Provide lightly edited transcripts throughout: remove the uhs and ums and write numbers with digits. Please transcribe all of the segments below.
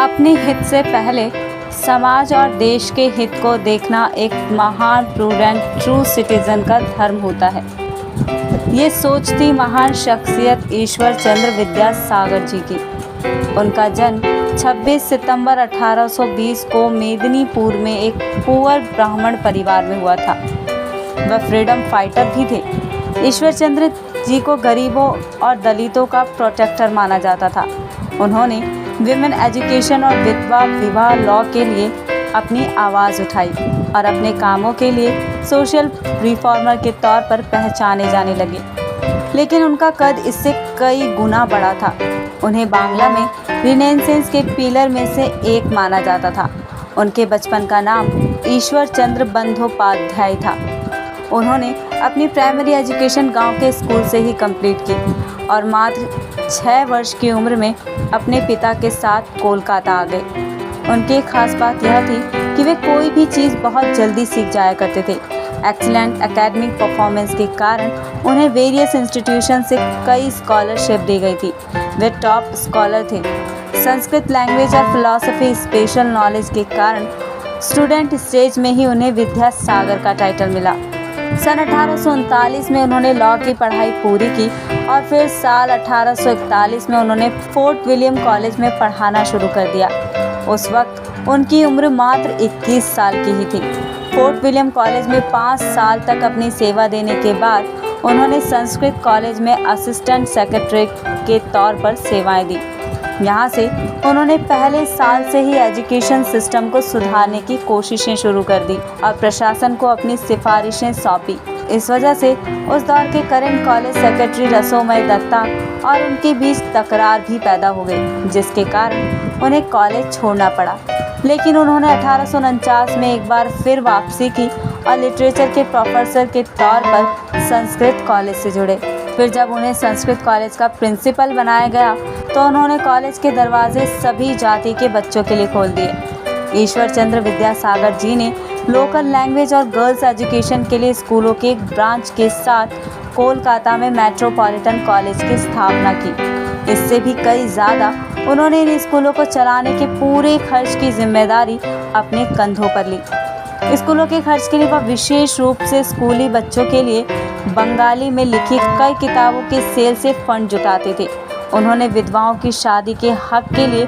अपने हित से पहले समाज और देश के हित को देखना एक महान प्रूडेंट ट्रू सिटीजन का धर्म होता है। ये सोच थी महान शख्सियत ईश्वर चंद्र विद्यासागर जी की। उनका जन्म 26 सितंबर 1820 को मेदिनीपुर में एक पुअर ब्राह्मण परिवार में हुआ था। वह फ्रीडम फाइटर भी थे। ईश्वर चंद्र जी को गरीबों और दलितों का प्रोटेक्टर माना जाता था। उन्होंने विमेन एजुकेशन और विधवा विवाह लॉ के लिए अपनी आवाज़ उठाई और अपने कामों के लिए सोशल रिफॉर्मर के तौर पर पहचाने जाने लगे। लेकिन उनका कद इससे कई गुना बड़ा था। उन्हें बांग्ला में रिनेसेंस के पिलर में से एक माना जाता था। उनके बचपन का नाम ईश्वर चंद्र बंदोपाध्याय था। उन्होंने अपनी प्राइमरी एजुकेशन गांव के स्कूल से ही कंप्लीट की और मात्र 6 वर्ष की उम्र में अपने पिता के साथ कोलकाता आ गए। उनकी एक खास बात यह थी कि वे कोई भी चीज़ बहुत जल्दी सीख जाया करते थे। एक्सीलेंट एकेडमिक परफॉर्मेंस के कारण उन्हें वेरियस इंस्टीट्यूशन से कई स्कॉलरशिप दी गई थी। वे टॉप स्कॉलर थे। संस्कृत लैंग्वेज और फिलॉसफी स्पेशल नॉलेज के कारण स्टूडेंट स्टेज में ही उन्हें विद्यासागर का टाइटल मिला। सन 1839 में उन्होंने लॉ की पढ़ाई पूरी की और फिर साल 1841 में उन्होंने फोर्ट विलियम कॉलेज में पढ़ाना शुरू कर दिया। उस वक्त उनकी उम्र मात्र 21 साल की ही थी। फोर्ट विलियम कॉलेज में 5 साल तक अपनी सेवा देने के बाद उन्होंने संस्कृत कॉलेज में असिस्टेंट सेक्रेटरी के तौर पर सेवाएं दी। यहाँ से उन्होंने पहले साल से ही एजुकेशन सिस्टम को सुधारने की कोशिशें शुरू कर दी और प्रशासन को अपनी सिफारिशें सौंपी। इस वजह से उस दौर के करंट कॉलेज सेक्रेटरी रसोमय दत्ता और उनके बीच तकरार भी पैदा हो गई, जिसके कारण उन्हें कॉलेज छोड़ना पड़ा। लेकिन उन्होंने 1849 में एक बार फिर वापसी की और लिटरेचर के प्रोफेसर के तौर पर संस्कृत कॉलेज से जुड़े। फिर जब उन्हें संस्कृत कॉलेज का प्रिंसिपल बनाया गया तो उन्होंने कॉलेज के दरवाजे सभी जाति के बच्चों के लिए खोल दिए। ईश्वर चंद्र विद्यासागर जी ने लोकल लैंग्वेज और गर्ल्स एजुकेशन के लिए स्कूलों के एक ब्रांच के साथ कोलकाता में मेट्रोपॉलिटन कॉलेज की स्थापना की। इससे भी कई ज़्यादा उन्होंने इन स्कूलों को चलाने के पूरे खर्च की जिम्मेदारी अपने कंधों पर ली। स्कूलों के खर्च के लिए वह विशेष रूप से स्कूली बच्चों के लिए बंगाली में लिखी कई किताबों के सेल से फंड जुटाते थे। उन्होंने विधवाओं की शादी के हक के लिए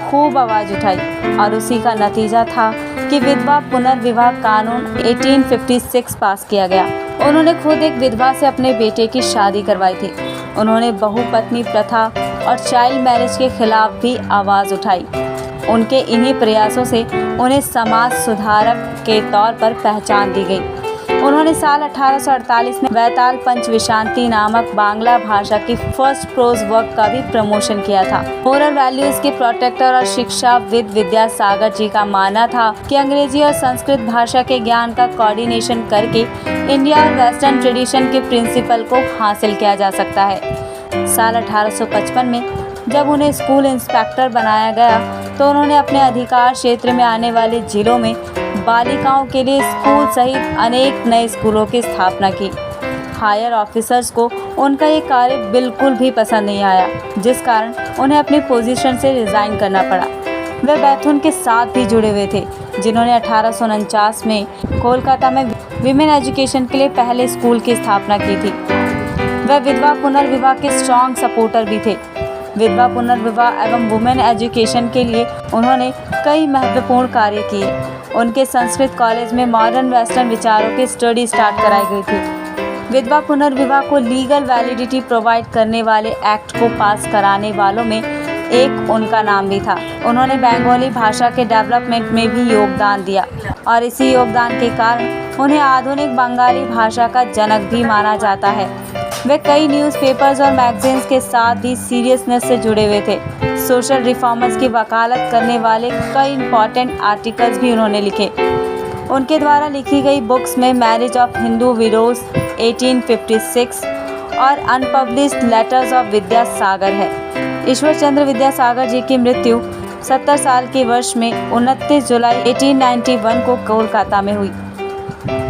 खूब आवाज़ उठाई और उसी का नतीजा था कि विधवा पुनर्विवाह कानून 1856 पास किया गया। उन्होंने खुद एक विधवा से अपने बेटे की शादी करवाई थी। उन्होंने बहुपत्नी प्रथा और चाइल्ड मैरिज के खिलाफ भी आवाज़ उठाई। उनके इन्हीं प्रयासों से उन्हें समाज सुधारक के तौर पर पहचान दी गई। उन्होंने साल 1848 में वैताल पंचविशांति नामक बांग्ला भाषा की फर्स्ट प्रोज वर्क का भी प्रमोशन किया था। मोरल वैल्यूज के प्रोटेक्टर और शिक्षाविद विद्यासागर जी का मानना था कि अंग्रेजी और संस्कृत भाषा के ज्ञान का कोऑर्डिनेशन करके इंडिया और वेस्टर्न ट्रेडिशन के प्रिंसिपल को हासिल किया जा सकता है। साल 1855 में जब उन्हें स्कूल इंस्पेक्टर बनाया गया तो उन्होंने अपने अधिकार क्षेत्र में आने वाले जिलों में बालिकाओं के लिए स्कूल सहित अनेक नए स्कूलों की स्थापना की। हायर ऑफिसर्स को उनका ये कार्य बिल्कुल भी पसंद नहीं आया, जिस कारण उन्हें अपनी पोजीशन से रिज़ाइन करना पड़ा। वे बैथुन के साथ भी जुड़े हुए थे, जिन्होंने 1849 में कोलकाता में विमेन एजुकेशन के लिए पहले स्कूल की स्थापना की थी। वे विधवा पुनर्विवाह के स्ट्रॉन्ग सपोर्टर भी थे। विधवा पुनर्विवाह एवं वुमेन एजुकेशन के लिए उन्होंने कई महत्वपूर्ण कार्य किए। उनके संस्कृत कॉलेज में मॉडर्न वेस्टर्न विचारों की स्टडी स्टार्ट कराई गई थी। विधवा पुनर्विवाह को लीगल वैलिडिटी प्रोवाइड करने वाले एक्ट को पास कराने वालों में एक उनका नाम भी था। उन्होंने बंगाली भाषा के डेवलपमेंट में भी योगदान दिया और इसी योगदान के कारण उन्हें आधुनिक बंगाली भाषा का जनक भी माना जाता है। वे कई न्यूज़पेपर्स और मैगजीन्स के साथ भी सीरियसनेस से जुड़े हुए थे। सोशल रिफॉर्मर्स की वकालत करने वाले कई इंपॉर्टेंट आर्टिकल्स भी उन्होंने लिखे। उनके द्वारा लिखी गई बुक्स में मैरिज ऑफ हिंदू विडोज 1856 और अनपब्लिश्ड लेटर्स ऑफ विद्यासागर है। ईश्वर चंद्र विद्यासागर जी की मृत्यु 70 साल के वर्ष में 29 जुलाई 1891 को कोलकाता में हुई।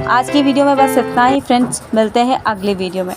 आज की वीडियो में बस इतना ही फ्रेंड्स, मिलते हैं अगले वीडियो में।